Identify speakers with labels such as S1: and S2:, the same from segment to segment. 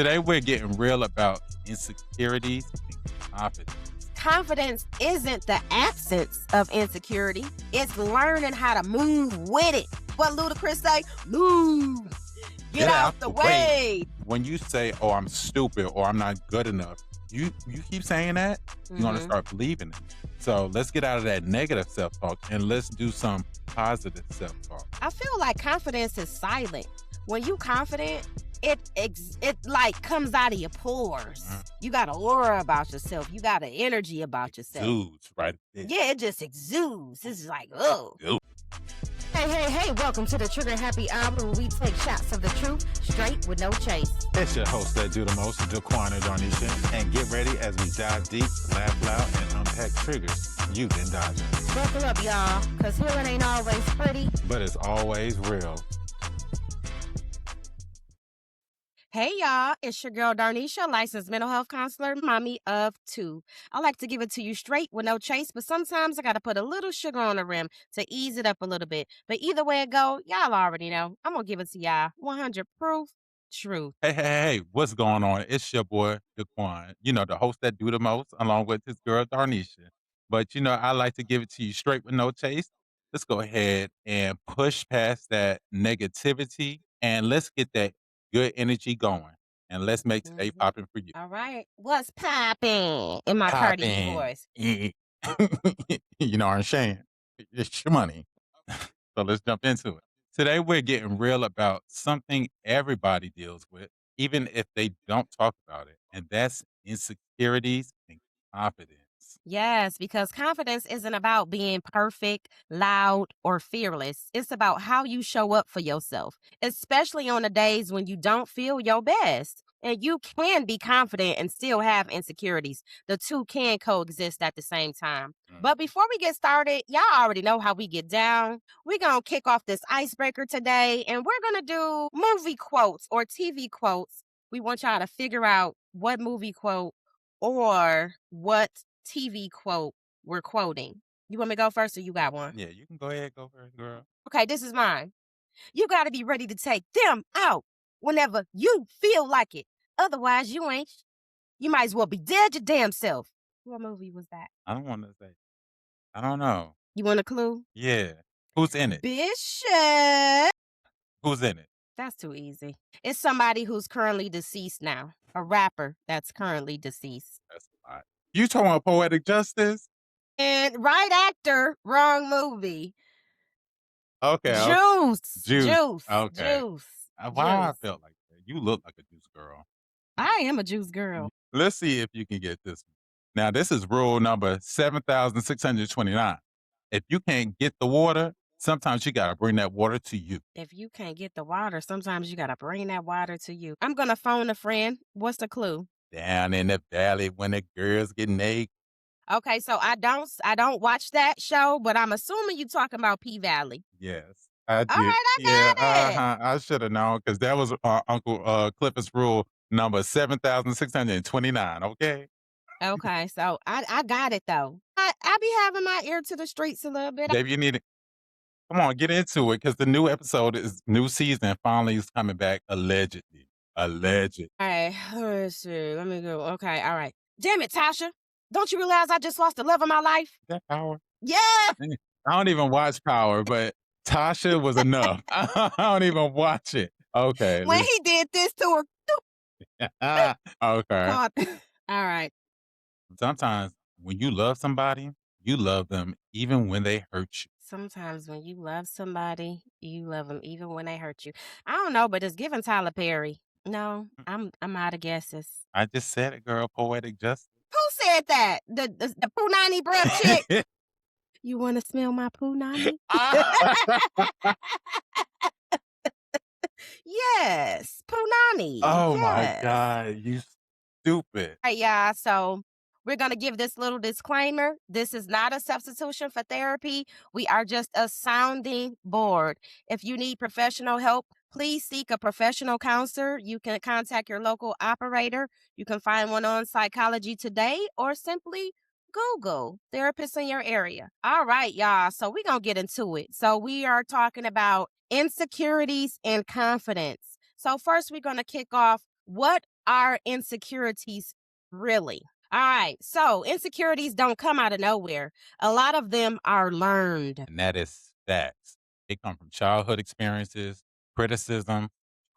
S1: Today, we're getting real about insecurities and confidence.
S2: Confidence isn't the absence of insecurity. It's learning how to move with it. What Ludacris say? Move. Get out the way.
S1: When you say, "Oh, I'm stupid," or "I'm not good enough," you keep saying that, you're gonna start believing it. So let's get out of that negative self-talk and let's do some positive self-talk.
S2: I feel like confidence is silent. When you confident, it like comes out of your pores. You got an aura about yourself. You got an energy about yourself.
S1: Exudes right there.
S2: Yeah, it just exudes. It's like, oh. Hey, welcome to the Trigger Happy Hour, where we take shots of the truth straight with no chase.
S1: It's your host that do the most, Daquan Darnisha, and get ready as we dive deep, laugh loud, and unpack triggers you've been dodging.
S2: Buckle up, y'all, because healing ain't always pretty,
S1: but it's always real.
S2: Hey, y'all, it's your girl Darnisha, licensed mental health counselor, mommy of two. I like to give it to you straight with no chase, but sometimes I got to put a little sugar on the rim to ease it up a little bit. But either way it go, y'all already know. I'm going to give it to y'all 100 proof truth.
S1: Hey, what's going on? It's your boy, Daquan, the host that do the most, along with his girl, Darnisha. But, I like to give it to you straight with no chase. Let's go ahead and push past that negativity and let's get that good energy going. And let's make today popping for you.
S2: All right. What's popping in my Cardi voice?
S1: I'm saying? It's your money. So let's jump into it. Today, we're getting real about something everybody deals with, even if they don't talk about it, and that's insecurities and confidence.
S2: Yes, because confidence isn't about being perfect, loud, or fearless. It's about how you show up for yourself, especially on the days when you don't feel your best. And you can be confident and still have insecurities. The two can coexist at the same time. But before we get started, y'all already know how we get down. We're going to kick off this icebreaker today, and we're going to do movie quotes or TV quotes. We want y'all to figure out what movie quote or what TV quote we're quoting. You want me to go first or you got one?
S1: Yeah, you can go ahead, go first, girl.
S2: Okay, this is mine. You got to be ready to take them out whenever you feel like it. Otherwise, you ain't. You might as well be dead your damn self. What movie was that?
S1: I don't want to say. I don't know.
S2: You want a clue?
S1: Yeah. Who's in it?
S2: Bishop.
S1: Who's in it?
S2: That's too easy. It's somebody who's currently deceased now. A rapper that's currently deceased.
S1: That's a lot. You talking about Poetic Justice?
S2: And right actor, wrong movie.
S1: Okay.
S2: Juice.
S1: Okay.
S2: Juice.
S1: Why I felt like that? You look like a juice girl.
S2: I am a juice girl.
S1: Let's see if you can get this one. Now, this is rule number 7,629. If you can't get the water, sometimes you got to bring that water to you.
S2: If you can't get the water, sometimes you got to bring that water to you. I'm going to phone a friend. What's the clue?
S1: Down in the valley when the girls get naked.
S2: Okay, so I don't watch that show, but I'm assuming you're talking about P-Valley.
S1: Yes, I did.
S2: All right, I got it.
S1: I should have known because that was Uncle Clifford's rule number 7,629. Okay.
S2: Okay, so I got it though. I be having my ear to the streets a little bit.
S1: Baby, you need it. Come on, get into it because the new episode is new season finally is coming back allegedly. Alleged.
S2: All right, let's see. Let me go. Okay, all right. Damn it, Tasha. Don't you realize I just lost the love of my life?
S1: That Power?
S2: Yeah.
S1: I don't even watch Power, but Tasha was enough. I don't even watch it. Okay.
S2: When he did this to her.
S1: Okay.
S2: All right.
S1: Sometimes when you love somebody, you love them even when they hurt you.
S2: Sometimes when you love somebody, you love them even when they hurt you. I don't know, but it's giving Tyler Perry. No, I'm out of guesses.
S1: I just said it, girl. Poetic Justice.
S2: Who said that? The Punani breath chick. You want to smell my Punani? Yes, Punani.
S1: Oh
S2: yes.
S1: My God, you stupid.
S2: All right, yeah, so we're going to give this little disclaimer. This is not a substitution for therapy. We are just a sounding board. If you need professional help, please seek a professional counselor. You can contact your local operator. You can find one on Psychology Today or simply Google therapists in your area. All right, y'all. So we're going to get into it. So we are talking about insecurities and confidence. So first we're going to kick off. What are insecurities really? All right. So insecurities don't come out of nowhere. A lot of them are learned.
S1: And that is facts. They come from childhood experiences, criticism,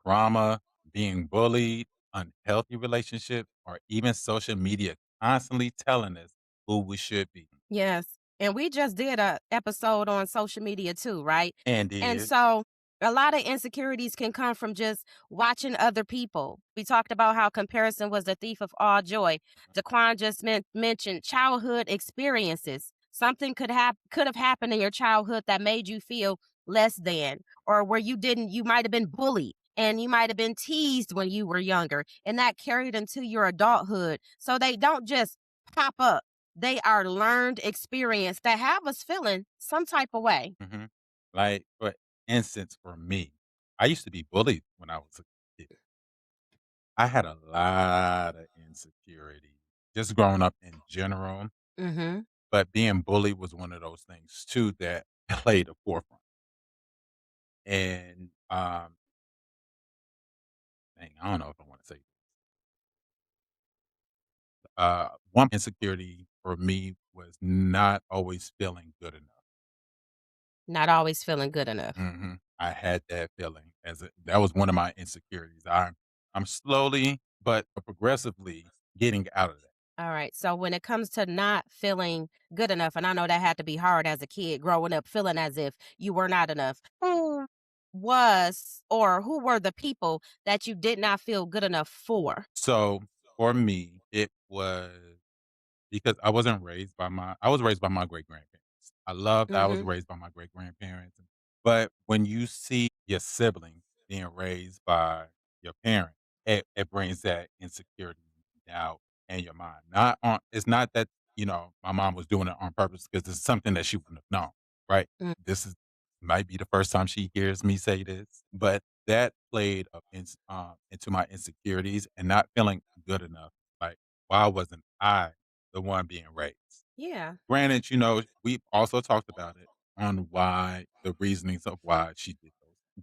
S1: trauma, being bullied, unhealthy relationships, or even social media constantly telling us who we should be.
S2: Yes. And we just did a episode on social media too, right?
S1: And
S2: And
S1: did.
S2: so a lot of insecurities can come from just watching other people. We talked about how comparison was the thief of all joy. Daquan just mentioned childhood experiences. Something could have happened in your childhood that made you feel less than, or where you might have been bullied and you might have been teased when you were younger, and that carried into your adulthood. So they don't just pop up, they are learned experience that have us feeling some type of way.
S1: Mhm. Like, for instance, for me, I used to be bullied when I was a kid. I had a lot of insecurity just growing up in general,
S2: Mhm.
S1: but being bullied was one of those things too that played a forefront. And dang, I don't know if I want to say one insecurity for me was not always feeling good enough.
S2: Not always feeling good enough.
S1: I had that feeling that was one of my insecurities. I'm slowly but progressively getting out of that.
S2: All right. So when it comes to not feeling good enough, and I know that had to be hard as a kid growing up, feeling as if you were not enough. Who were the people that you did not feel good enough for?
S1: So for me, it was because I was raised by my great-grandparents. I love that I was
S2: Mhm.
S1: raised by my great-grandparents, but when you see your sibling being raised by your parent, it brings that insecurity, doubt in your mind. Not on It's not that, my mom was doing it on purpose because it's something that she wouldn't have known, right?
S2: Mm.
S1: This is might be the first time she hears me say this, but that played into my insecurities and not feeling good enough. Like, why wasn't I the one being raised?
S2: Yeah.
S1: Granted, we also talked about it on why the reasonings of why she did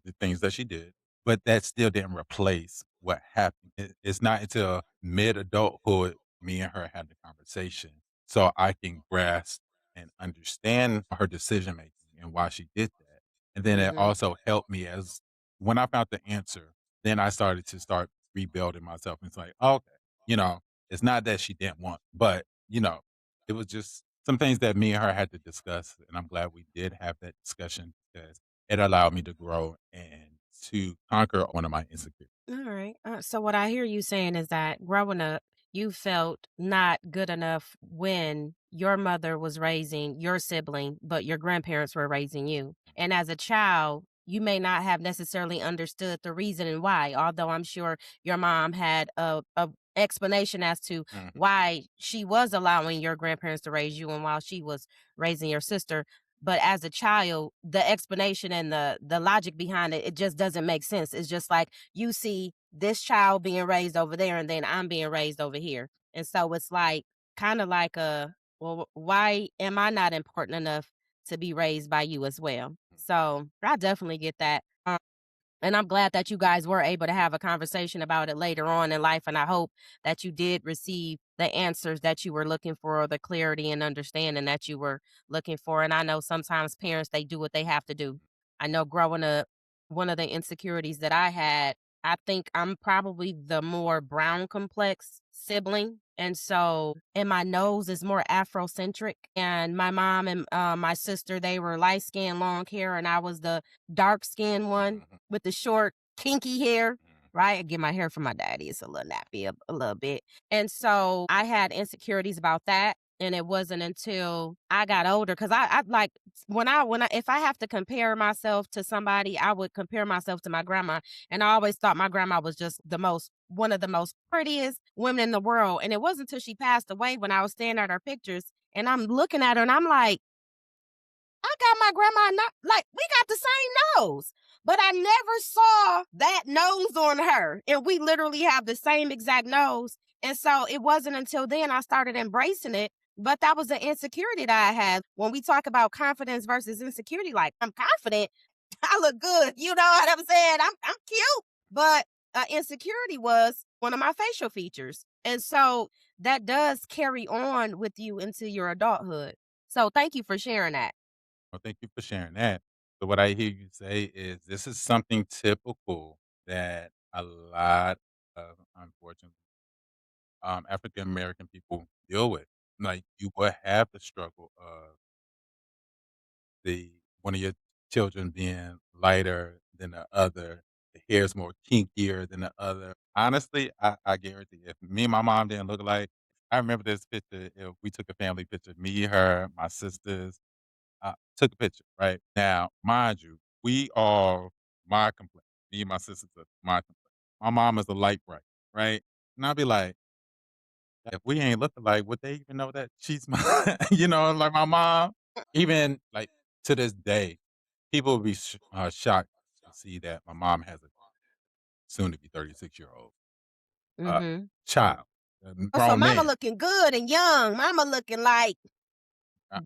S1: the things that she did, but that still didn't replace what happened. It's not until mid adulthood me and her had the conversation so I can grasp and understand her decision making and why she did that. And then it
S2: Mhm.
S1: also helped me as when I found the answer, then I started to start rebuilding myself. It's like, okay, you know, it's not that she didn't want, but it was just some things that me and her had to discuss, and I'm glad we did have that discussion because it allowed me to grow and to conquer one of my insecurities.
S2: All right. So what I hear you saying is that growing up, you felt not good enough when your mother was raising your sibling, but your grandparents were raising you. And as a child, you may not have necessarily understood the reason and why, although I'm sure your mom had a explanation as to
S1: Mhm,
S2: why she was allowing your grandparents to raise you and while she was raising your sister. But as a child, the explanation and the logic behind it, it just doesn't make sense. It's just like you see this child being raised over there and then I'm being raised over here. And so it's like kind of like well, why am I not important enough to be raised by you as well? So I definitely get that. And I'm glad that you guys were able to have a conversation about it later on in life. And I hope that you did receive the answers that you were looking for, or the clarity and understanding that you were looking for. And I know sometimes parents, they do what they have to do. I know growing up, one of the insecurities that I had, I think I'm probably the more brown complex sibling. And so, and my nose is more Afrocentric. And my mom and my sister, they were light skinned, long hair, and I was the dark skinned one
S1: mhm,
S2: with the short, kinky hair,
S1: mhm,
S2: right? I get my hair from my daddy. It's a little nappy a little bit. And so I had insecurities about that. And it wasn't until I got older because I like if I have to compare myself to somebody, I would compare myself to my grandma. And I always thought my grandma was just one of the most prettiest women in the world. And it wasn't until she passed away when I was staring at her pictures and I'm looking at her and I'm like, I got my grandma not like we got the same nose, but I never saw that nose on her. And we literally have the same exact nose. And so it wasn't until then I started embracing it. But that was an insecurity that I had. When we talk about confidence versus insecurity, like I'm confident, I look good. You know what I'm saying? I'm cute, but insecurity was one of my facial features. And so that does carry on with you into your adulthood. So thank you for sharing that.
S1: Well, thank you for sharing that. So what I hear you say is this is something typical that a lot of, unfortunately, African American people deal with. Like, you will have the struggle of the one of your children being lighter than the other, the hair's more kinkier than the other. Honestly, I guarantee if me and my mom didn't look alike, I remember this picture, if we took a family picture, me, her, my sisters, took a picture, right? Now, mind you, we are my complexion. Me and my sisters are my complexion. My mom is a light bright, right? And I'll be like, if we ain't looking like, would they even know that she's my, like my mom? Even like to this day, people will be shocked to see that my mom has a soon to be 36-year-old uh,
S2: Hmm.
S1: child, a
S2: Oh, so
S1: grown
S2: mama
S1: man.
S2: looking good and young. Mama looking like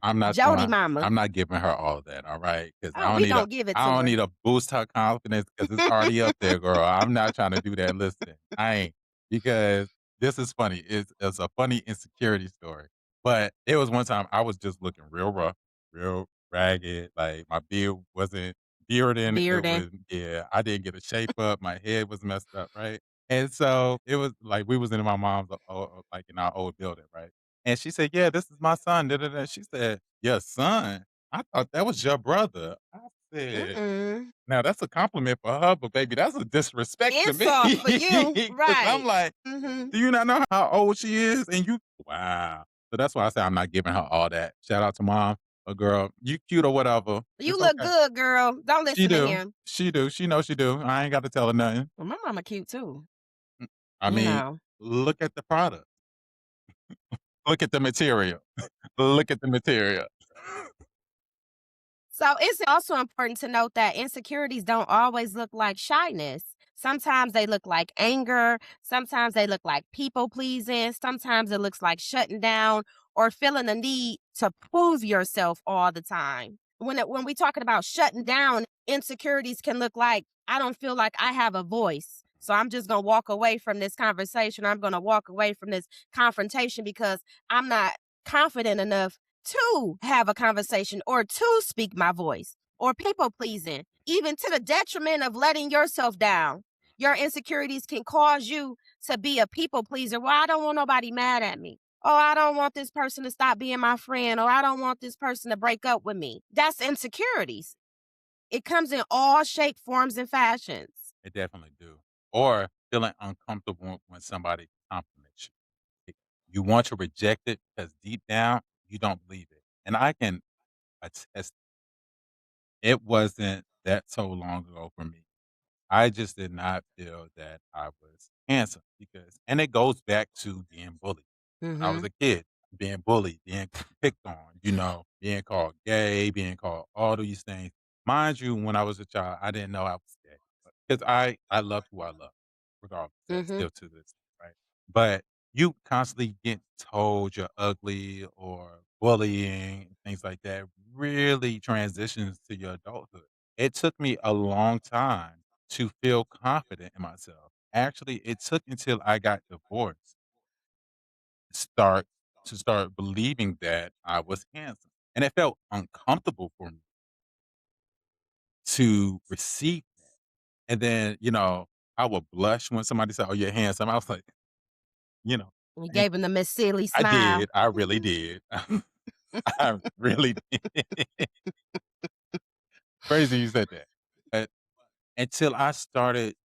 S1: I'm not
S2: Jody
S1: throwing
S2: mama.
S1: I'm not giving her all of that, all right? Because
S2: Oh, we gonna give it
S1: I
S2: to
S1: don't
S2: her.
S1: need to boost her confidence because it's already up there, girl. I'm not trying to do that. Listen, I ain't, because this is funny. It's a funny insecurity story, but it was one time I was just looking real rough, real ragged, like, my beard wasn't bearding, it
S2: Bearden.
S1: was yeah, I didn't get a shape up, my head was messed up, right? And so, it was like we was in my mom's, like, in our old building, right? And she said, "Yeah, this is my son, da, da, da." She said, "Your son? I thought that was your brother." I said,
S2: Mm-mm.
S1: "Now that's a compliment for her, but baby, that's a disrespect to me."
S2: Insult for you.
S1: 'Cause I'm
S2: Right.
S1: like,
S2: Hmm.
S1: "Do you not know how old she is?" And you wow. So that's why I say I'm not giving her all that. Shout out to mom, but girl, you cute or whatever.
S2: You
S1: It's
S2: look
S1: okay.
S2: good, girl. Don't
S1: She
S2: listen to
S1: do.
S2: him.
S1: She do. She knows she do. I ain't got to tell her nothing.
S2: Well, my mama cute too.
S1: Mm, I
S2: You
S1: mean,
S2: know.
S1: look at the product. Look at the material. Look at the material.
S2: So it's also important to note that insecurities don't always look like shyness. Sometimes they look like anger. Sometimes they look like people pleasing. Sometimes it looks like shutting down or feeling the need to prove yourself all the time. When we talking about shutting down, insecurities can look like I don't feel like I have a voice. So I'm just going to walk away from this conversation. I'm going to walk away from this confrontation because I'm not confident enough to have a conversation or to speak my voice or people pleasing, even to the detriment of letting yourself down. Your insecurities can cause you to be a people pleaser. Well, I don't want nobody mad at me. Oh, I don't want this person to stop being my friend, or I don't want this person to break up with me. That's insecurities. It comes in all shape, forms, and fashions.
S1: They definitely do. Or feeling uncomfortable when somebody compliments you. You want to reject it because deep down, you don't believe it. And I can attest, it wasn't that so long ago for me. I just did not feel that I was handsome because, and it goes back to being bullied. When I was
S2: Mm-hmm.
S1: a kid, being bullied, being picked on, being called gay, being called all these things. Mind you, when I was a child, I didn't know I was gay because I love who I love, regardless. That's
S2: Mm-hmm.
S1: still to this day, right? But you constantly get told you're ugly or bullying, things like that really transitions to your adulthood. It took me a long time to feel confident in myself. Actually, it took until I got divorced start start believing that I was handsome, and it felt uncomfortable for me to receive that, and then, I would blush when somebody said, "Oh, you're handsome." I was like, you know,
S2: You
S1: "Thank
S2: gave him
S1: you."
S2: the Miss Silly
S1: I
S2: smile.
S1: did, I really did. I really did. Crazy you said that, but until I started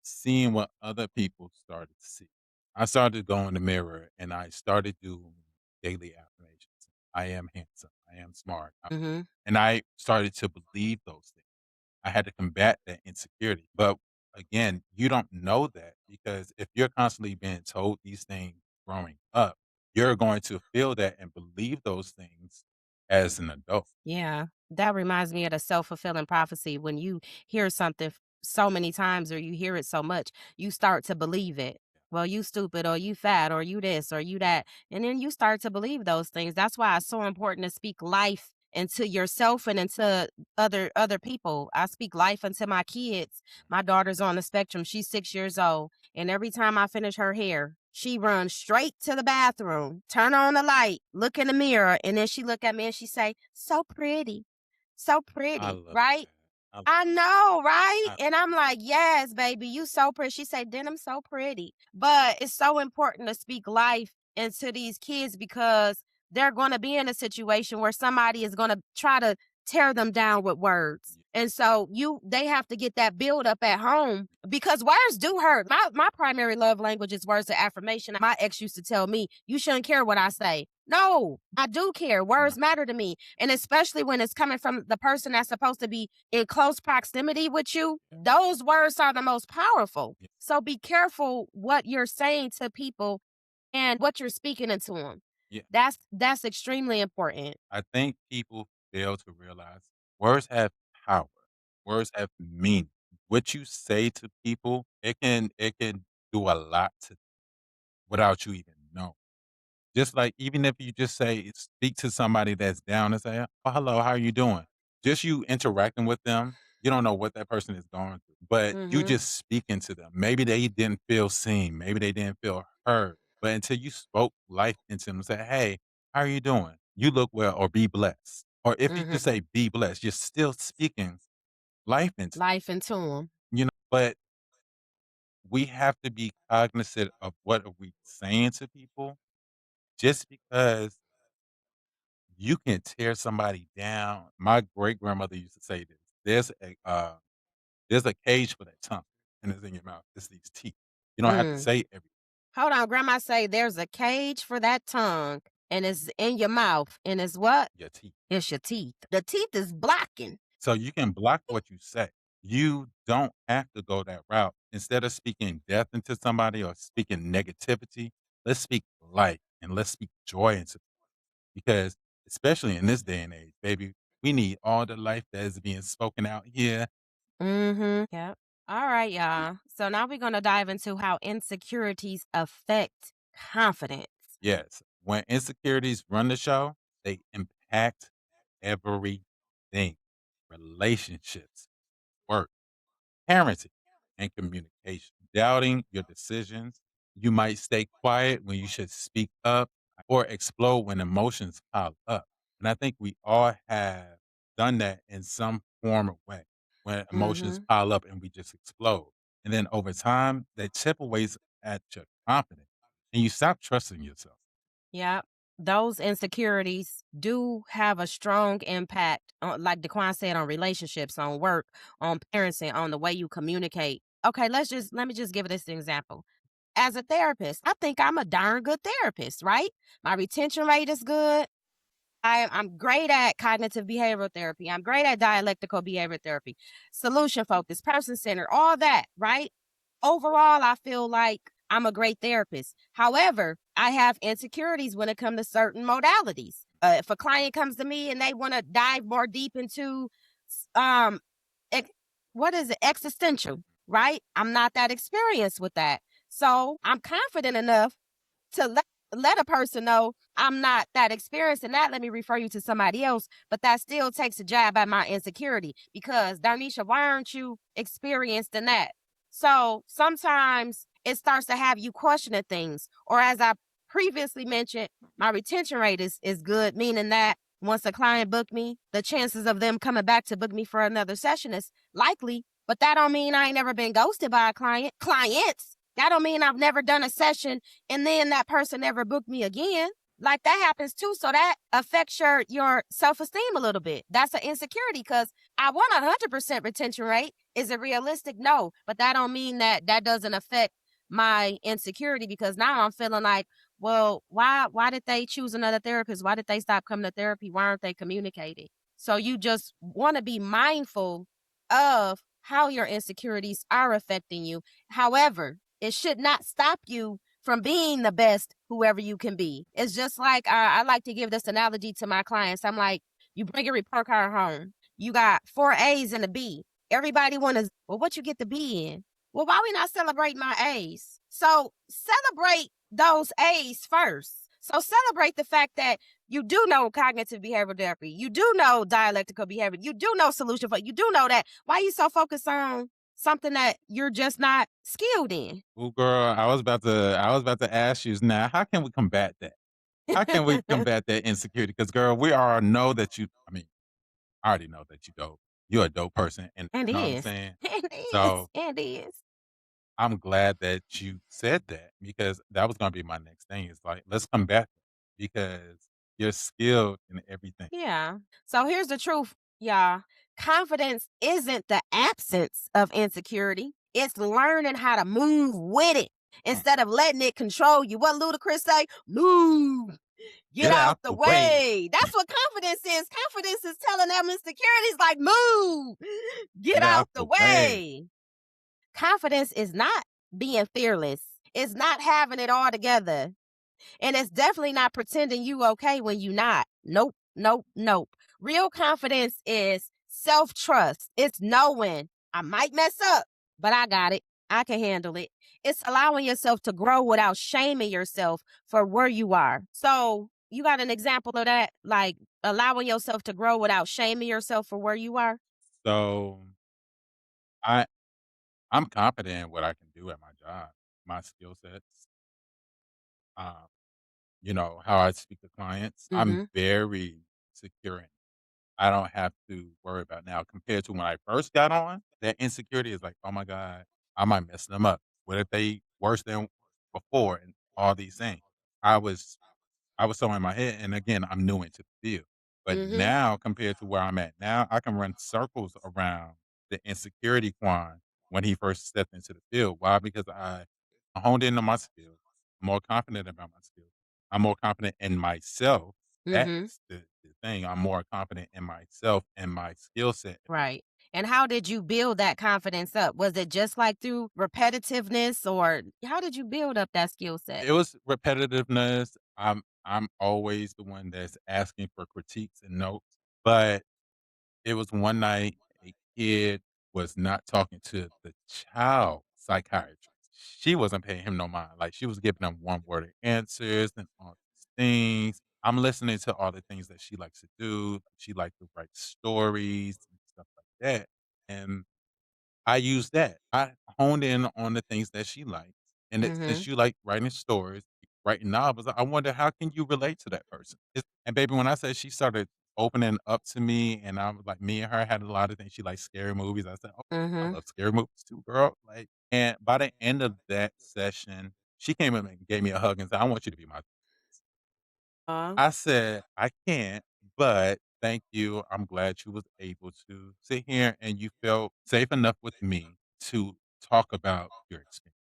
S1: seeing what other people started to see. I started to go in the mirror and I started doing daily affirmations. I am handsome. I am smart.
S2: Mm-hmm.
S1: And I started to believe those things. I had to combat that insecurity. But again, you don't know that because if you're constantly being told these things growing up, you're going to feel that and believe those things as an adult.
S2: Yeah, that reminds me of the self-fulfilling prophecy. When you hear something so many times or you hear it so much, you start to believe it. Well, you stupid or you fat or you this or you that. And then you start to believe those things. That's why it's so important to speak life into yourself and into other people. I speak life into my kids. My daughter's on the spectrum. She's 6 years old. And every time I finish her hair, she runs straight to the bathroom, turn on the light, look in the mirror, and then she look at me and she say, so pretty, so
S1: I
S2: pretty,
S1: love
S2: right?
S1: that. I love
S2: I know, right?
S1: I
S2: And I'm like, yes, baby, you so pretty. She said, Denim so pretty. But it's so important to speak life into these kids because they're going to be in a situation where somebody is going to try to tear them down with words.
S1: yeah,
S2: And so they have to get that build up at home because words do hurt. My primary love language is words of affirmation. My ex used to tell me, you shouldn't care what I say. No, I do care.
S1: no,
S2: Words matter to me. And especially when it's coming from the person that's supposed to be in close proximity with you, those words are the most powerful.
S1: yeah,
S2: So be careful what you're saying to people and what you're speaking into them.
S1: yeah.
S2: That's extremely important.
S1: I think people fail to realize words have power. Words have meaning. What you say to people, it can do a lot to without you even knowing. Just like even if you just say speak to somebody that's down and say, "Oh, hello, how are you doing?" Just you interacting with them, you don't know what that person is going through, but you
S2: Mhm.
S1: just speaking to them. Maybe they didn't feel seen, maybe they didn't feel heard, but until you spoke life into them and said, "Hey, how are you doing? You look well," or "Be blessed." Or if you just
S2: Mhm.
S1: say, "Be blessed," you're still speaking life into,
S2: Life into them.
S1: but we have to be cognizant of what are we saying to people just because you can tear somebody down. My great-grandmother used to say this, there's a cage for that tongue, and it's in your mouth. It's these teeth. You don't have to
S2: Mm.
S1: say every
S2: Hold on, grandma say there's a cage for that tongue and it's in your mouth and it's what?
S1: your teeth.
S2: It's your teeth. The teeth is blocking.
S1: So you can block what you say. You don't have to go that route. Instead of speaking death into somebody or speaking negativity, let's speak life and let's speak joy into because especially in this day and age, baby, we need all the life that is being spoken out here.
S2: Mhm. Yep. All right, y'all. So now we're going to dive into how insecurities affect confidence.
S1: Yes. When insecurities run the show, they impact everything relationships, work, parenting, and communication. Doubting your decisions. You might stay quiet when you should speak up or explode when emotions pile up. And I think we all have done that in some form or way when emotions
S2: Mhm.
S1: pile up and we just explode. And then over time, they chip away at your confidence and you stop trusting yourself.
S2: Yep. Those insecurities do have a strong impact on, like Daquan said, on relationships, on work, on parenting, on the way you communicate. Okay, let me just give this example. As a therapist, I think I'm a darn good therapist, right? My retention rate is good. I'm great at cognitive behavioral therapy. I'm great at dialectical behavior therapy, solution focused, person centered, all that, right? Overall, I feel like I'm a great therapist. However, I have insecurities when it comes to certain modalities. If a client comes to me and they want to dive more deep into, um, ex- what is it, existential, right? I'm not that experienced with that. So I'm confident enough to let a person know I'm not that experienced in that. Let me refer you to somebody else. But that still takes a jab at my insecurity because Darnisha, why aren't you experienced in that? So sometimes it starts to have you questioning things. Or as I previously mentioned, my retention rate is good, meaning that once a client book me, the chances of them coming back to book me for another session is likely. But that don't mean I ain't never been ghosted by a client. Clients. That don't mean I've never done a session and then that person never booked me again. Like that happens too. So that affects your self-esteem a little bit. That's an insecurity because I want 100% retention rate. Is it realistic? No. But that don't mean that that doesn't affect my insecurity because now I'm feeling like, well, why did they choose another therapist? Why did they stop coming to therapy? Why aren't they communicating? So you just want to be mindful of how your insecurities are affecting you. However, it should not stop you from being the best whoever you can be. It's just like I like to give this analogy to my clients. I'm like, you bring a report card home. You got four A's and a B. Everybody want to, well, what you get the B in? Well, why we not celebrate my A's? So celebrate those A's first. So celebrate the fact that You do know cognitive behavioral therapy. You do know dialectical behavior. You do know solution for you do know that. Why you so focused on something that you're just not skilled in?
S1: Ooh, girl, I was about to ask you now, how can we combat that? How can we combat that insecurity? Because, girl, we all know that I already know that you're a dope person, and
S2: And
S1: you know what I'm
S2: is.
S1: saying?
S2: And is.
S1: So,
S2: And is.
S1: I'm glad that you said that because that was gonna be my next thing. Is like, let's combat that because you're skilled in everything.
S2: Yeah. So here's the truth, y'all. Confidence isn't the absence of insecurity. It's learning how to move with it
S1: Mm.
S2: instead of letting it control you. What Ludacris say? Move. Get
S1: Get
S2: out
S1: out
S2: the
S1: the way.
S2: way. That's what confidence is. Confidence is telling them insecurities like move. Get
S1: Get
S2: out
S1: out
S2: the
S1: the way.
S2: way. Confidence is not being fearless. It's not having it all together. And it's definitely not pretending you okay when you not. Nope, nope, nope. Real confidence is self-trust. It's knowing I might mess up, but I got it. I can handle it. It's allowing yourself to grow without shaming yourself for where you are. So, you got an example of that? Like allowing yourself to grow without shaming yourself for where you are?
S1: So I I'm confident in what I can do at my job, my skill sets, um, how I speak to clients. I'm
S2: Mhm.
S1: very secure in. I don't have to worry about now compared to when I first got on. That insecurity is like, oh my god, I might mess them up. What if they worse than before and all these things? I was I was so in my head, and again, I'm new into the field. But
S2: Mhm.
S1: now compared to where I'm at now, I can run circles around the insecurity Quan when he first stepped into the field. Why? Because I honed in on my skills, more confident about my skills. I'm more confident in myself.
S2: Mhm.
S1: That's the thing. I'm more confident in myself and my skill set.
S2: Right. And how did you build that confidence up? Was it just like through repetitiveness or how did you build up that skill set?
S1: It was repetitiveness. I'm always the one that's asking for critiques and notes, but it was one night a kid was not talking to the child psychiatrist. She wasn't paying him no mind. Like she was giving him one word answers and all these things. I'm listening to all the things that she likes to do. She likes to write stories and stuff like that. And I use that. I honed in on the things that she likes. And since
S2: Mhm.
S1: you like writing stories, writing novels, I wonder how can you relate to that person? And baby, when I said she started opening up to me, and I was like, me and her had a lot of things. She likes scary movies. I said, oh, I
S2: Mhm.
S1: love scary movies too, girl. Like, and by the end of that session, she came up and gave me a hug and said, I want you to be my.
S2: Uh,
S1: I said, "I can't, but thank you. I'm glad you was able to sit here and you felt safe enough with me to talk about your experience."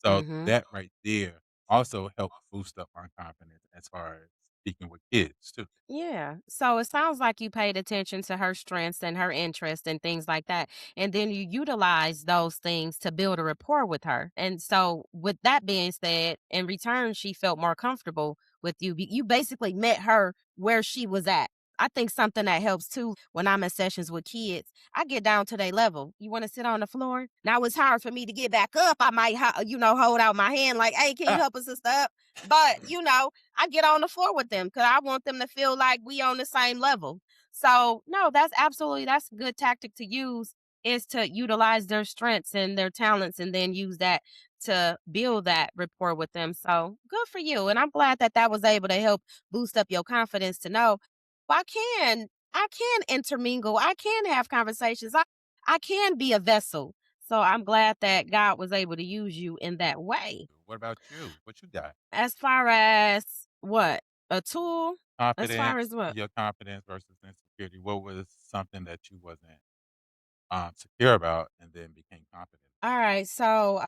S1: So
S2: mhm.
S1: that right there also helped boost up my confidence as far as speaking with kids too.
S2: Yeah. So it sounds like you paid attention to her strengths and her interests and things like that. And then you utilize those things to build a rapport with her. And so, with that being said, in return, she felt more comfortable with you. You basically met her where she was at. I think something that helps too when I'm in sessions with kids, I get down to their level. You want to sit on the floor? Now it's hard for me to get back up. I might, hold out my hand like, hey, can you
S1: Ah,
S2: help a sister up? But, I get on the floor with them because I want them to feel like we on the same level. So no, that's a good tactic to use is to utilize their strengths and their talents and then use that to build that rapport with them. So good for you. And I'm glad that that was able to help boost up your confidence to know "Well, I can intermingle. I can have conversations. I can be a vessel. So I'm glad that God was able to use you in that way.
S1: what about you? What you got?
S2: As far as what? A tool? As far as
S1: Confidence,
S2: what?
S1: your confidence versus insecurity. What was something that you wasn't secure about and then became confident?
S2: All right. So,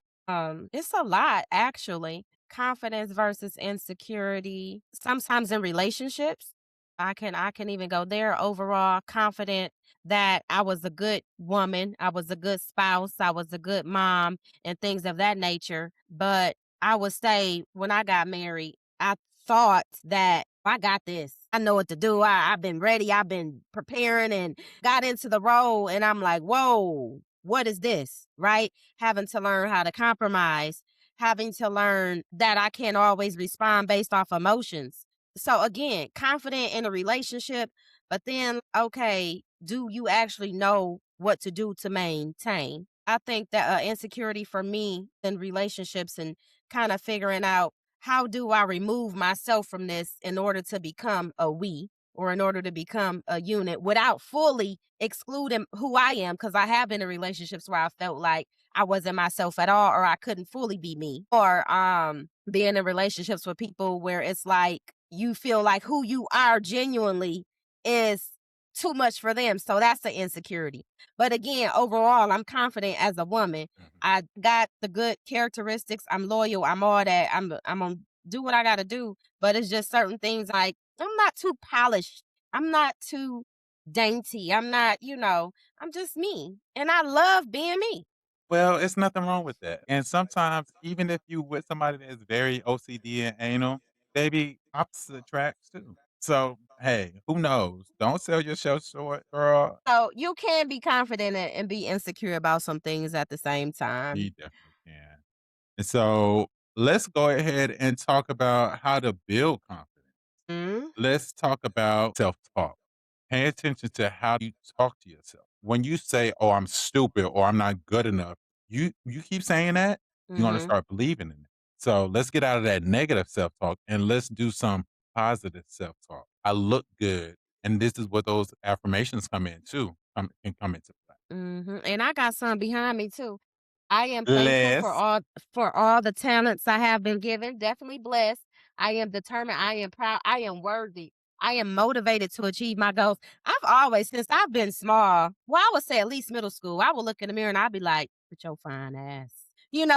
S2: it's a lot actually. Confidence versus insecurity. Sometimes in relationships, I can even go there. Overall, confident that I was a good woman, I was a good spouse, I was a good mom, and things of that nature. But I would say when I got married, I thought that I got this. I know what to do. I've been ready. I've been preparing and got into the role, and I'm like, whoa, what is this? Right? Having to learn how to compromise, having to learn that I can't always respond based off emotions. So again, confident in a relationship, but then, okay, do you actually know what to do to maintain? I think that insecurity for me in relationships and kind of figuring out how do I remove myself from this in order to become a we or in order to become a unit without fully excluding who I am. Cause I have been in relationships where I felt like I wasn't myself at all or I couldn't fully be me. Or being in relationships with people where it's like you feel like who you are genuinely is too much for them. So that's the insecurity. But again, overall, I'm confident as a woman.
S1: Mhm.
S2: I got the good characteristics. I'm loyal. I'm all that. I'm gonna do what I gotta do. But it's just certain things like I'm not too polished. I'm not too dainty. I'm not, I'm just me. And I love being me.
S1: Well, it's nothing wrong with that, and sometimes even if you with somebody that's very OCD and anal, baby, opposite attracts too. So, hey, who knows? Don't sell yourself short, girl.
S2: So you can be confident and be insecure about some things at the same
S1: You
S2: time.
S1: definitely can. And so, let's go ahead and talk about how to build confidence.
S2: Mm,
S1: Let's talk about self-talk. Pay attention to how you talk to yourself. When you say, "Oh, I'm stupid," or "I'm not good enough," you keep saying that, you're gonna
S2: mhm.
S1: start believing in it. So, let's get out of that negative self-talk and let's do some positive self-talk. I look good, and this is what those affirmations come in too, can come into play.
S2: Mhm, and I got some behind me too. I am thankful
S1: Less,
S2: for all the talents I have been given, definitely blessed. I am determined, I am proud, I am worthy. I am motivated to achieve my goals. I've always, since I've been small, well, I would say at least middle school, I would look in the mirror and I'd be like, "With your fine ass."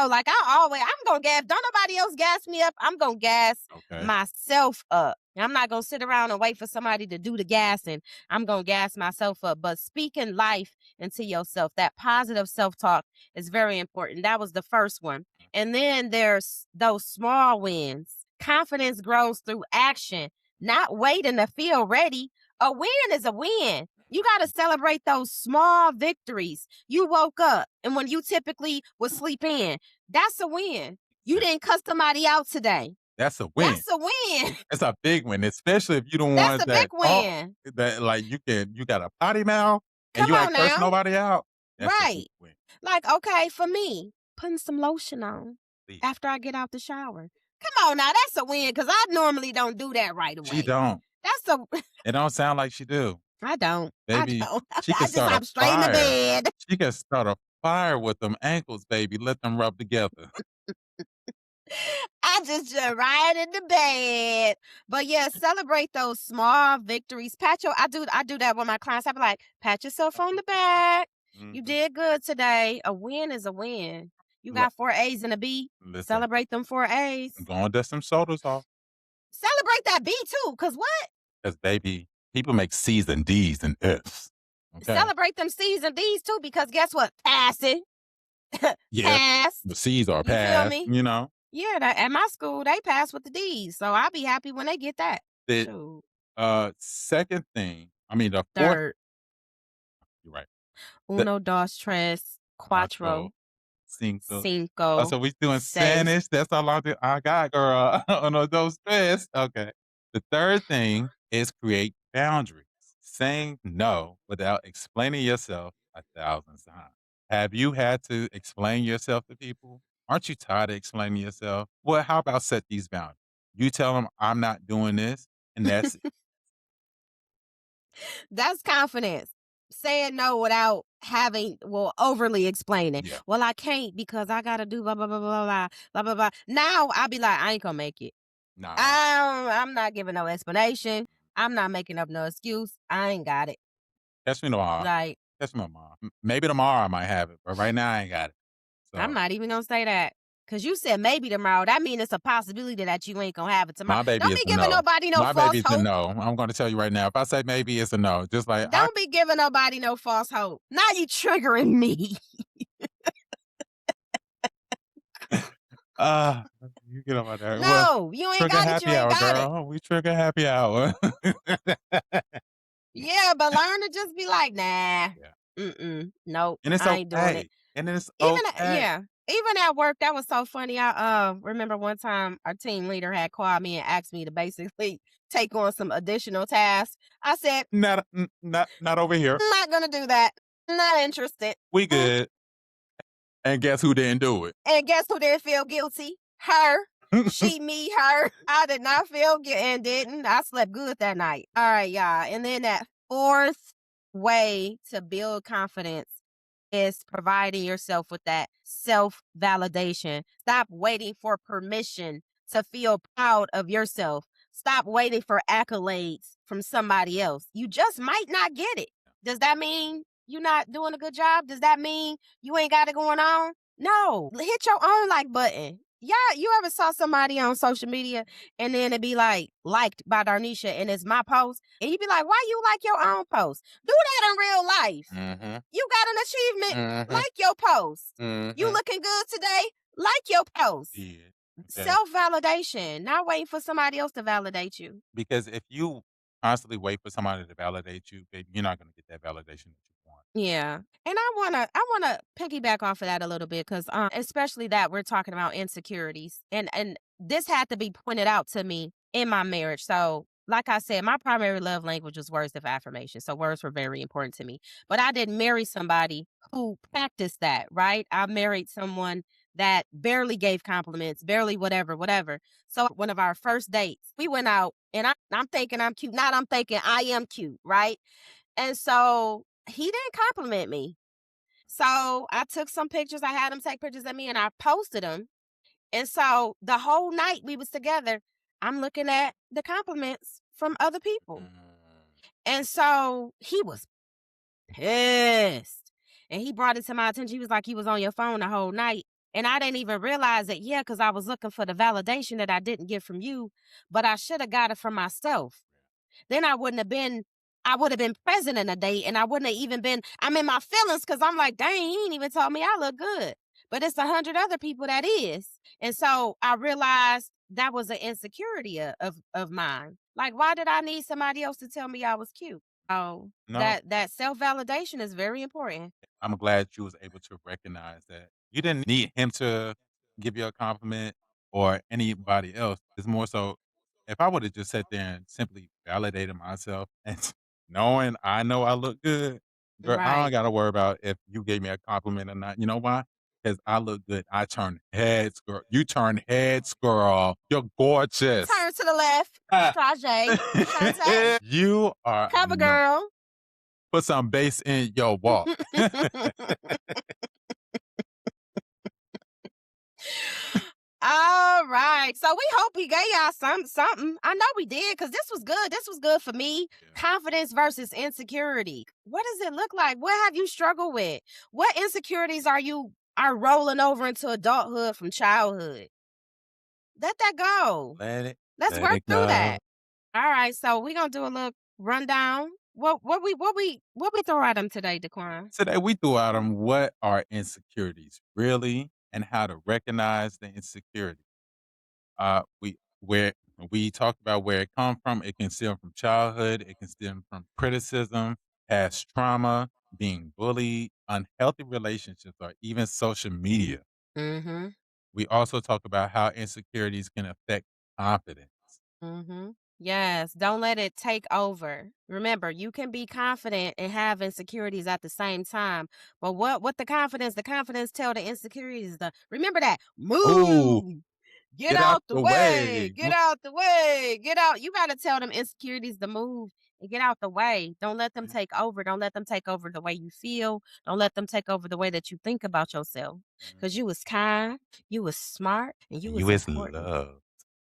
S2: Like I'm gonna gas. Don't nobody else gas me up. I'm gonna gas
S1: okay.
S2: myself up. I'm not gonna sit around and wait for somebody to do the gassing. I'm gonna gas myself up. But speaking life into yourself, that positive self talk is very important. That was the first one. And then there's those small wins. Confidence grows through action, not waiting to feel ready. A win is a win. You got to celebrate those small victories. You woke up, and when you typically would sleep in, that's a win. You
S1: Exact
S2: didn't cuss somebody out today.
S1: That's a win.
S2: That's a win.
S1: That's a big win, especially if you the
S2: That's
S1: ones
S2: a big
S1: that talk
S2: win.
S1: that, like, you got a potty mouth and
S2: Come
S1: you ain't
S2: on
S1: curse
S2: now.
S1: nobody out. That's a
S2: Right.
S1: big win.
S2: Like, okay, for me, putting some lotion on
S1: Please.
S2: after I get out the shower. Come on now, that's a win because I normally don't do that right
S1: She
S2: away.
S1: don't.
S2: That's a
S1: It don't sound like she do.
S2: I don't. I
S1: Baby,
S2: don't.
S1: she can
S2: I just
S1: start a
S2: hop straight in the
S1: fire.
S2: bed.
S1: She can start a fire with them ankles, baby, let them rub together.
S2: I just jump right in the bed. But yeah, celebrate those small victories. I do that with my clients. I be like, pat yourself on the back. You
S1: Mhm.
S2: did good today. A win is a win. You
S1: Li
S2: got 4 A's and a B.
S1: Listen,
S2: Celebrate them 4 A's.
S1: go and dust some shoulders off,
S2: Celebrate that B too, cause what?
S1: 'cause baby, people make C's and D's and F's, okay?
S2: Celebrate them C's and D's too, because guess what? Passing,
S1: Yeah,
S2: pass.
S1: the C's are
S2: You feel
S1: passed,
S2: me?
S1: you know?
S2: Yeah, at my school they pass with the D's, so I'll be happy when they get that.
S1: The,
S2: Shoot.
S1: second thing I mean, the 4th
S2: Third,
S1: you're right. The
S2: uno, dos, tres,
S1: Cuatro,
S2: cuatro,
S1: cinco. Oh,
S2: cinco,
S1: so we doing
S2: seis.
S1: Spanish? That's all I got, girl. On those tres. Okay. The third thing is create boundaries. Saying no without explaining yourself 1,000 times. Have you had to explain yourself to people? Aren't you tired of explaining yourself? Well, how about set these boundaries? You tell them I'm not doing this, and that's it.
S2: That's confidence. Saying no without overly explaining.
S1: Yeah.
S2: Well, I can't because I gotta do blah blah blah blah blah blah blah blah. Now I'll be like, I ain't gonna make it.
S1: Nah.
S2: I'm not giving no explanation. I'm not making up no excuse. I ain't got it.
S1: Catch me tomorrow.
S2: Like,
S1: Catch me tomorrow. Maybe tomorrow I might have it, but right now I ain't got it.
S2: I'm
S1: So
S2: not even gonna say that. Cause you said maybe tomorrow. That means it's a possibility that you ain't gonna have it tomorrow.
S1: my baby
S2: Don't
S1: is
S2: be
S1: a
S2: giving
S1: no.
S2: nobody no
S1: My
S2: false
S1: baby is a
S2: hope.
S1: no. I'm gonna tell you right now. If I say maybe, it's a no. Just like I
S2: Don't be giving nobody no false hope. Now you triggering me.
S1: uh you get on my nerve. Well,
S2: No, you ain't
S1: trigger
S2: got it. You
S1: happy
S2: ain't
S1: hour,
S2: got it.
S1: girl. We trigger happy hour.
S2: Yeah, but learn to just be like, nah,
S1: Yeah.
S2: nope,
S1: And it's
S2: I ain't doing it.
S1: okay. And it's
S2: Even
S1: okay.
S2: yeah. Even at work, that was so funny. I remember one time our team leader had called me and asked me to basically take on some additional tasks. I said,
S1: Not over here.
S2: I'm not gonna do that. Not interested.
S1: We
S2: Mm.
S1: good. And guess who didn't do it?
S2: And guess who didn't feel guilty? Her. She, me, her. I did not feel guilty and didn't. I slept good that night. All right, y'all. And then that fourth way to build confidence is providing yourself with that self validation. Stop waiting for permission to feel proud of yourself. Stop waiting for accolades from somebody else. You just might not get it. Does that mean you're not doing a good job? Does that mean you ain't got it going on? No, hit your own like button. Yeah, you ever saw somebody on social media and then it be like liked by Darnisha and it's my post, and you be like, why you like your own post? Do that in real life.
S1: Mhm,
S2: You got an achievement,
S1: mhm,
S2: like your post. You
S1: mhm.
S2: looking good today, like your post.
S1: Yeah, okay.
S2: Self validation, not waiting for somebody else to validate you.
S1: Because if you constantly wait for somebody to validate you, baby, you're not gonna get that validation that you want.
S2: Yeah. And I wanna piggyback off of that a little bit because especially that we're talking about insecurities. And this had to be pointed out to me in my marriage. So like I said, my primary love language was words of affirmation. So words were very important to me. But I didn't marry somebody who practiced that, right? I married someone that barely gave compliments, barely whatever, whatever. So one of our first dates, we went out and I'm thinking I'm cute. Not I'm thinking I am cute, right? And so he didn't compliment me. So I took some pictures. I had him take pictures of me and I posted them. And so the whole night we was together, I'm looking at the compliments from other people.
S1: Mm,
S2: And so he was pissed. And he brought it to my attention. He was like, he was on your phone the whole night. And I didn't even realize it, yeah, because I was looking for the validation that I didn't get from you, but I should have got it from myself. Then I would have been present in a date and I wouldn't have even been, I'm in my feelings because I'm like, dang, he ain't even told me I look good. But it's 100 other people that is. And so I realized that was an insecurity of mine. Like, why did I need somebody else to tell me I was cute? Oh,
S1: no,
S2: that self-validation is very important.
S1: I'm glad you was able to recognize that. You didn't need him to give you a compliment or anybody else. It's more so if I would have just sat there and simply validated myself and knowing I know I look good, girl, I don't
S2: Right.
S1: gotta worry about if you gave me a compliment or not. You know why? Because I look good. I turn heads, girl. You turn heads, girl. You're gorgeous.
S2: Turn to the left.
S1: Ah.
S2: Strage. Shantae.
S1: You are
S2: Cover
S1: no.
S2: girl.
S1: Put some bass in your walk.
S2: All right. So we hope we gave y'all something. I know we did because this was good. This was good for me.
S1: Yeah.
S2: Confidence versus insecurity. What does it look like? What have you struggled with? What insecurities are rolling over into adulthood from childhood? Let that go. Let's
S1: Let
S2: work
S1: it
S2: through that.
S1: go.
S2: All right. So we're gonna do a little rundown. What we throw at them today, Daquan?
S1: Today we threw out on what are insecurities really and how to recognize the insecurity. We talked about where it come from. It can stem from childhood. It can stem from criticism, past trauma, being bullied, unhealthy relationships, or even social media.
S2: Mm-hmm.
S1: We also talk about how insecurities can affect confidence.
S2: Mm-hmm. Yes, don't let it take over. Remember, you can be confident and have insecurities at the same time. But what the confidence tell the insecurities the remember that
S1: Oh,
S2: move. Get
S1: get out
S2: out the
S1: the
S2: way.
S1: way.
S2: Get out the way. Get out. You gotta tell them insecurities to move and get out the way. Don't let them take over. Don't let them take over the way you feel. Don't let them take over the way that you think about yourself. Cause you was kind, you was smart, and you
S1: And
S2: was
S1: you is
S2: important.
S1: love.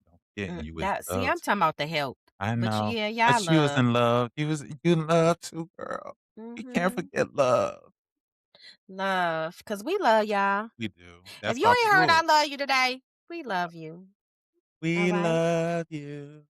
S1: Don't forget, and you is
S2: That see, I'm
S1: loved.
S2: talking about the help.
S1: I
S2: But
S1: know,
S2: yeah, y'all
S1: but you was
S2: love.
S1: in love. You in love too, girl. We can't
S2: Mhm.
S1: forget love.
S2: Love. Cause we love y'all.
S1: We do.
S2: If
S1: That's
S2: you
S1: our
S2: ain't heard I
S1: pure.
S2: love you today, we love you. All
S1: We
S2: right.
S1: love you.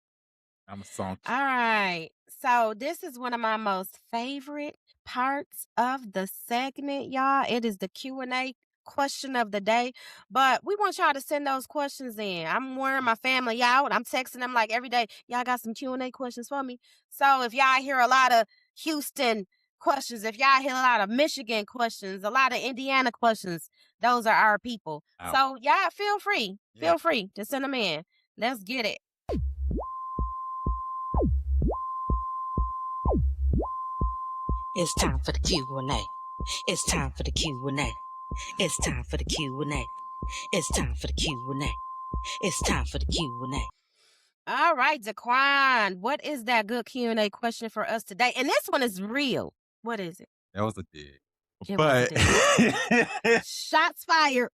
S1: I'm a song
S2: All right. So this is one of my most favorite parts of the segment, y'all. It is the Q&A question of the day. But we want y'all to send those questions in. I'm wearing my family out. I'm texting them like every day. Y'all got some Q&A questions for me? So if y'all hear a lot of Houston questions, if y'all hear a lot of Michigan questions, a lot of Indiana questions, those are our people.
S1: Out.
S2: So yeah, feel free.
S1: Yeah.
S2: Feel free to send them in. Let's get it.
S3: It's time for the Q&A. It's time for the Q&A. It's time for the Q&A. It's time for the Q&A. It's time for the Q&A.
S2: All right, Daquan, what is that good Q&A question for us today? And this one is real. What is it?
S1: That was a dig.
S2: It was a
S1: But
S2: dig. Shots fired.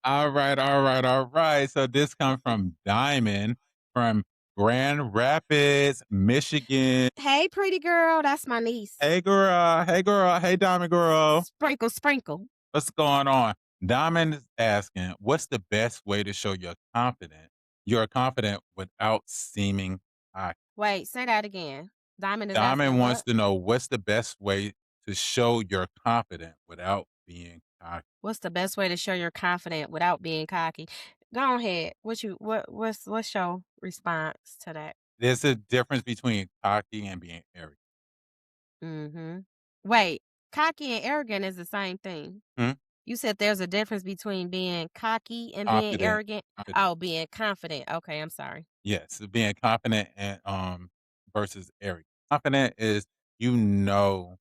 S1: all right, all right, all right. So this comes from Diamond from Grand Rapids, Michigan.
S2: Hey, pretty girl. That's my niece.
S1: Hey girl, hey girl, hey Diamond girl.
S2: Sprinkle, sprinkle.
S1: What's going on? Diamond is asking, what's the best way to show you're confident without seeming cocky?
S2: Wait, say that again. Diamond is
S1: Diamond
S2: asking
S1: wants
S2: what?
S1: to know what's the best way to show you're confident without being cocky.
S2: What's the best way to show you're confident without being cocky? Go ahead. What's your response to that?
S1: There's a difference between cocky and being arrogant.
S2: Mm-hmm. Wait, cocky and arrogant is the same thing.
S1: Hmm?
S2: You said there's a difference between being cocky and being
S1: Confident,
S2: arrogant.
S1: confident.
S2: Oh, being confident. Okay, I'm sorry.
S1: Yes, being confident and versus arrogant. Confident is you know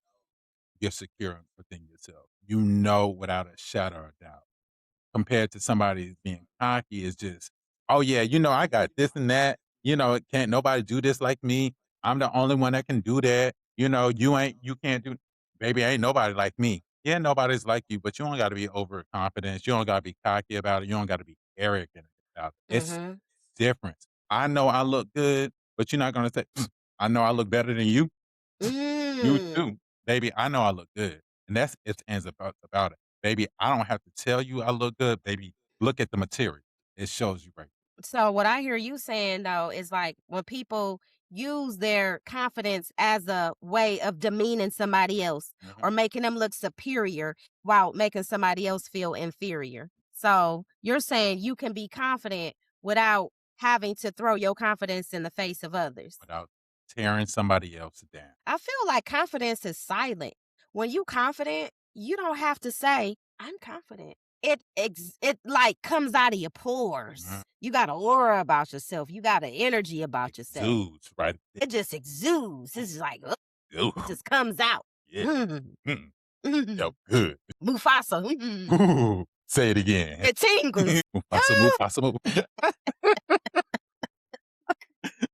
S1: you're secure within yourself. You know without a shadow of doubt. Compared to somebody being cocky is just, oh yeah, I got this and that. Can't nobody do this like me. I'm the only one that can do that. You can't do, baby, ain't nobody like me. Yeah, nobody's like you, but you don't got to be overconfident. You don't got to be cocky about it. You don't got to be arrogant about it. It's
S2: Mm-hmm.
S1: different. I know I look good, but you're not going to say, I know I look better than you. You
S2: Mm.
S1: too. Baby, I know I look good. And that's it ends about it. Baby, I don't have to tell you I look good, baby. Look at the material. It shows you right.
S2: So what I hear you saying though is like when people use their confidence as a way of demeaning somebody else
S1: Mhm.
S2: or making them look superior while making somebody else feel inferior. So you're saying you can be confident without having to throw your confidence in the face of others.
S1: Without tearing somebody else down.
S2: I feel like confidence is silent. When you confident, you don't have to say, "I'm confident." It like comes out of your
S1: Mhm.
S2: pores. You got an aura about yourself. You got an energy about yourself.
S1: Exudes right there.
S2: It just exudes. It's just like, ugh,
S1: Ooh,
S2: it just comes out.
S1: yeah.
S2: Mm,
S1: Mm,
S2: mm,
S1: felt good.
S2: Mufasa. Mm,
S1: Ooh, say it again.
S2: it tingles.
S1: Mufasa,
S2: Ah,
S1: Mufasa, Mufasa.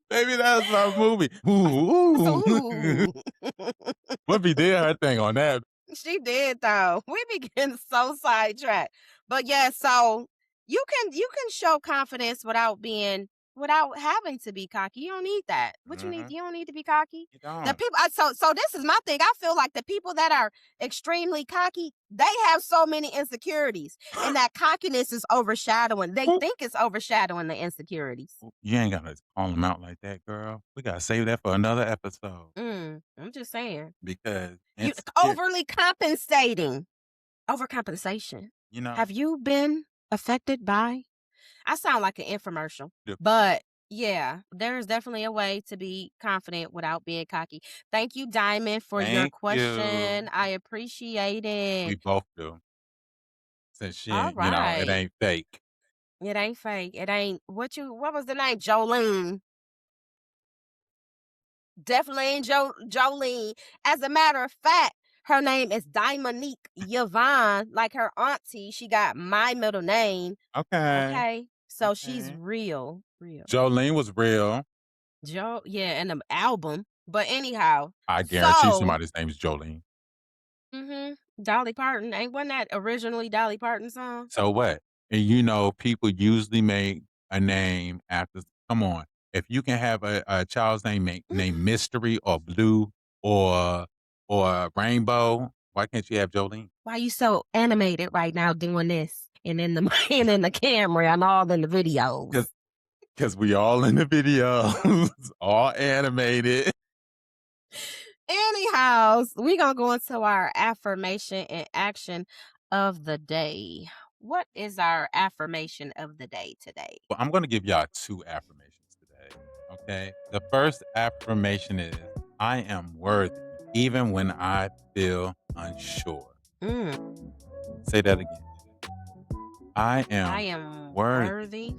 S1: Baby, that's my movie. Ooh, ooh.
S2: ooh.
S1: What be did her thing on that?
S2: She did though. We be getting so sidetracked. But yeah, so you can show confidence without having to be cocky. You don't need that. What you need?
S1: Mhm.
S2: You don't need to be cocky.
S1: You
S2: The
S1: don't.
S2: people so this is my thing. I feel like the people that are extremely cocky, they have so many insecurities. And that cockiness is overshadowing. They think it's overshadowing the insecurities.
S1: You ain't gotta call them out like that, girl. We gotta save that for another episode
S2: I'm just saying.
S1: because
S2: You
S1: insecure,
S2: overly compensating. Overcompensation.
S1: you know,
S2: Have you been affected by? I sound like an infomercial,
S1: the-
S2: but yeah, there's definitely a way to be confident without being cocky. Thank you, Diamond, for your
S1: thank you.
S2: question. I appreciate
S1: We
S2: it.
S1: both do. Since she
S2: All
S1: ain't, it
S2: right.
S1: ain't fake.
S2: It ain't fake. It ain't what was the name? Jolene. Definitely ain't Jolene. As a matter of fact, her name is Dimonique Yvonne, like her auntie. She got my middle name.
S1: Okay.
S2: Okay. So she's
S1: Okay.
S2: real. Real.
S1: Jolene was real.
S2: Joe, yeah, and the album. But anyhow,
S1: I guarantee
S2: so
S1: somebody's name is Jolene.
S2: Dolly Parton ain't wasn't that originally Dolly Parton song?
S1: So what? And people usually make a name after. Come on, if you can have a child's name named Mystery or Blue or Rainbow, why can't you have Jolene?
S2: Why you so animated right now doing this? And in the and in the camera and all in the videos.
S1: Because we all in the videos, all animated.
S2: Anyhow, we gonna go into our affirmation and action of the day. What is our affirmation of the day today?
S1: Well, I'm going to give y'all two affirmations today. Okay. The first affirmation is I am worthy, even when I feel unsure.
S2: Mm.
S1: Say that again. I
S2: I
S1: am
S2: am
S1: worthy
S2: worthy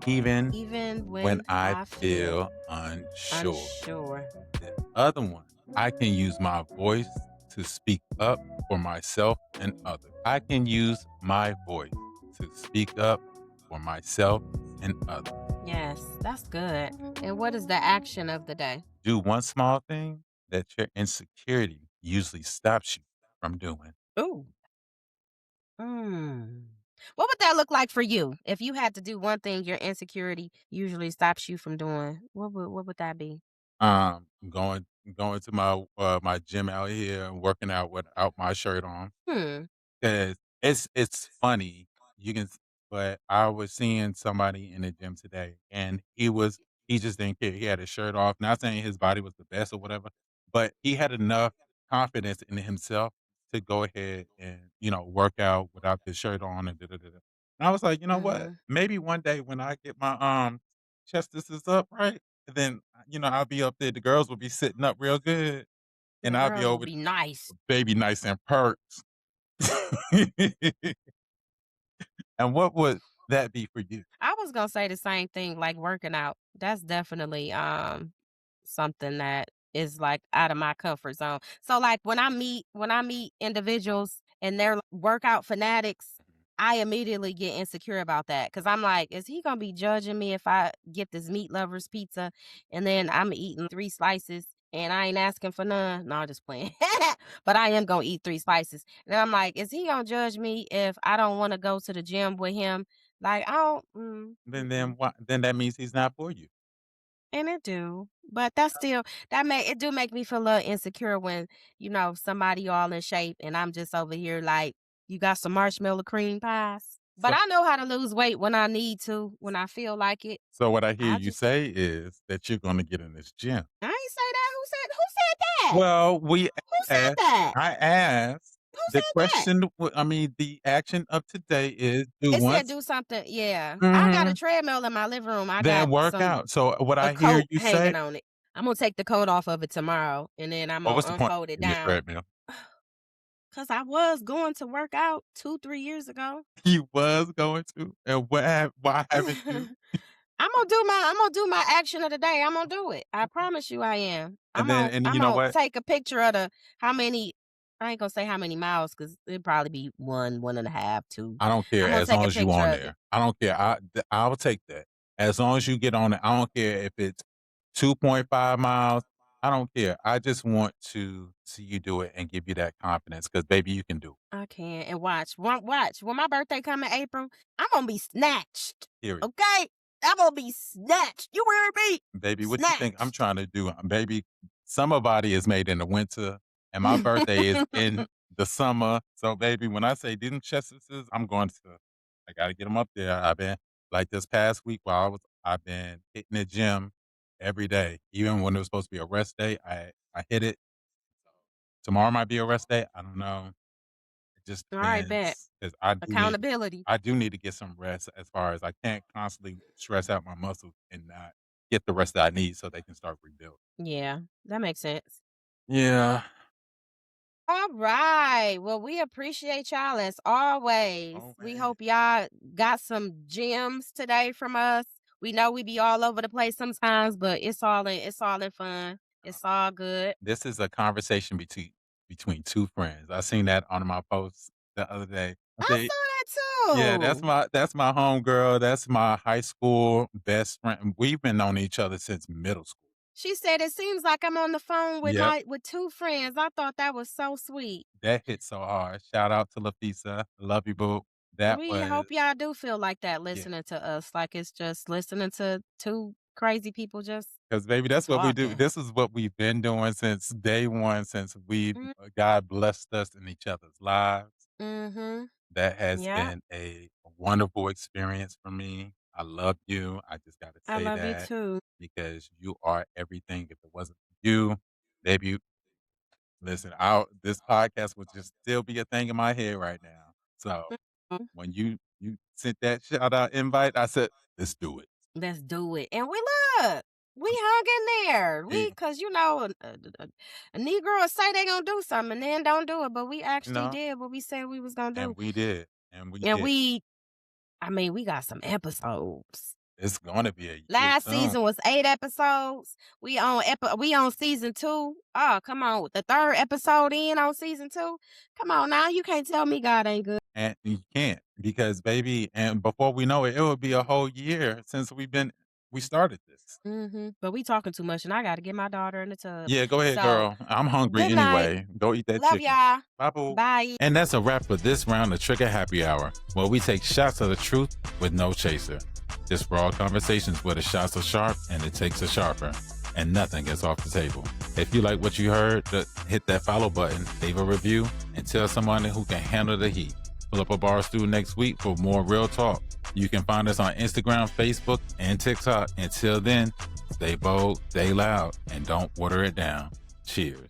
S1: even
S2: even
S1: when
S2: when
S1: I
S2: I feel
S1: feel unsure.
S2: unsure.
S1: The other one, I can use my voice to speak up for myself and others. I can use my voice to speak up for myself and others.
S2: Yes, that's good. And what is the action of the day?
S1: Do one small thing that your insecurity usually stops you from doing.
S2: Ooh. Mm. What would that look like for you? If you had to do one thing your insecurity usually stops you from doing, what would that be?
S1: Going to my gym out here and working out without my shirt on.
S2: Hmm.
S1: 'Cause it's funny, you can s but I was seeing somebody in the gym today, and he just didn't care. He had his shirt off, not saying his body was the best or whatever, but he had enough confidence in himself to go ahead and, work out without his shirt on and da da da da. And I was like, "You know what?
S2: Mhm.
S1: Maybe one day when I get my, chest up, right, then, I'll be up there, the girls will be sitting up real good, and
S2: The
S1: I'll be
S2: girls will
S1: over
S2: be nice.
S1: baby nice and perked." And what would that be for you?
S2: I was gonna say the same thing, like working out. That's definitely something that is like out of my comfort zone. So like when I meet individuals and they're like, workout fanatics, I immediately get insecure about that because I'm like, is he gonna be judging me if I get this meat lovers pizza and then I'm eating 3 slices and I ain't asking for none? No, I'm just playing. But I am gonna eat 3 slices. And I'm like, is he gonna judge me if I don't want to go to the gym with him? Like, I don't
S1: Then
S2: mm-mm.
S1: why then that means he's not for you.
S2: And it do, but that's still it do make me feel a little insecure when, somebody all in shape and I'm just over here like, "You got some marshmallow cream pies?" But
S1: So
S2: I know how to lose weight when I need to, when I feel like it.
S1: so what I hear
S2: I
S1: you
S2: just
S1: say is that you're gonna get in this gym.
S2: I ain't say that. Who said that?
S1: Well, we
S2: Who said
S1: asked
S2: that?
S1: I asked,
S2: Who
S1: the
S2: said that?
S1: question I mean, the action of today is do
S2: It said
S1: once
S2: do something, yeah. I got a
S1: mhm,
S2: treadmill in my living room. I got
S1: then work
S2: some
S1: out. So what
S2: a
S1: I hear
S2: coat
S1: you say
S2: hanging on it. I'm gonna take the coat off of it tomorrow and then I'm
S1: well,
S2: gonna
S1: what's the point
S2: unfold it
S1: in the
S2: down.
S1: treadmill?
S2: 'Cause I was going to work out 2, 3 years ago.
S1: You was going to, and why haven't you?
S2: I'm gonna do my action of the day. I'm gonna do it. I promise you I am.
S1: And
S2: I'm
S1: then
S2: gonna
S1: and
S2: I'm
S1: you know
S2: gonna
S1: what?
S2: take a picture of the how many I ain't gonna say how many miles because it'd probably be 1, 1.5, 2.
S1: I don't care
S2: I'm gonna
S1: as
S2: take
S1: long
S2: a
S1: as you
S2: picture
S1: on
S2: of it.
S1: there. I don't care. I'll take that. As long as you get on it. I don't care if it's 2.5 miles. I don't care. I just want to see you do it and give you that confidence because baby, you can do it.
S2: I can and watch. When my birthday come in April, I'm gonna be snatched.
S1: Period.
S2: Okay? I'm gonna be snatched. You hear me?
S1: Baby, what you think I'm
S2: Snatched.
S1: trying to do? Baby, summer body is made in the winter and my birthday is in the summer. So baby, when I say didn't Chester's, I'm going to I gotta get them up there. I've been like this past week while I've been hitting the gym every day. Even when it was supposed to be a rest day, I hit it. So tomorrow might be a rest day. I don't know. It just
S2: Alright, bet.
S1: depends because
S2: Accountability.
S1: I do need to get some rest as far as I can't constantly stress out my muscles and not get the rest that I need so they can start rebuilding.
S2: Yeah, that makes sense.
S1: Yeah.
S2: All right. Well, we appreciate y'all as always. We
S1: Always.
S2: hope y'all got some gems today from us. We know we be all over the place sometimes, but it's all in fun. It's all good.
S1: This is a conversation between 2 friends. I seen that on my post the other day. I
S2: I
S1: say,
S2: saw
S1: "Yeah,
S2: that too.
S1: that's my homegirl. That's my high school best friend." We've been knowing each other since middle school.
S2: She said it seems like I'm on the phone with
S1: Yep.
S2: my with two friends. I thought that was so sweet.
S1: That hit so hard. Shout out to Lafisa. Love you, boo. That
S2: We
S1: was
S2: hope y'all do feel like that
S1: yeah.
S2: listening to us. Like it's just listening to two crazy people just
S1: 'Cause baby, that's what we do.
S2: talking.
S1: This is what we've been doing since day 1, since
S2: Mm,
S1: God blessed us in each other's lives.
S2: mm-hmm.
S1: That has
S2: Yeah.
S1: been a wonderful experience for me. I love you. I just gotta
S2: I
S1: say
S2: love you
S1: that
S2: too.
S1: because you are everything. If it wasn't for you, baby, listen, I this podcast would just still be a thing in my head right now. So,
S2: Mhm.
S1: when you sent that shout out invite, I said, "Let's do it."
S2: Let's do it. And we look. We hung in there.
S1: See,
S2: Cause a Negro will say they gonna do something and then don't do it, but we
S1: you
S2: actually
S1: know,
S2: did what we said we was gonna do.
S1: and we did, and we
S2: And
S1: did.
S2: we got some episodes.
S1: It's gonna be a year
S2: Last
S1: soon.
S2: season was 8 episodes. We on season 2. Oh, come on. The 3rd episode in on season 2. Come on now. You can't tell me God ain't good.
S1: And you can't because, baby, and before we know it, it will be a whole year since we started this.
S2: But we talking too much and I gotta get my daughter in the tub.
S1: Yeah, go ahead,
S2: So,
S1: girl. I'm hungry
S2: good night.
S1: anyway. Go eat that
S2: Love
S1: chicken.
S2: y'all.
S1: Bye, boo.
S2: Bye.
S1: And that's a wrap for this round of Trigger Happy Hour, where we take shots of the truth with no chaser. Just raw conversations where the shots are sharp and it takes a sharper, and nothing gets off the table. If you like what you heard, hit that follow button, leave a review, and tell someone who can handle the heat. Pull up a bar stool next week for more real talk. You can find us on Instagram, Facebook, and TikTok. Until then, stay bold, stay loud, and don't water it down. Cheers.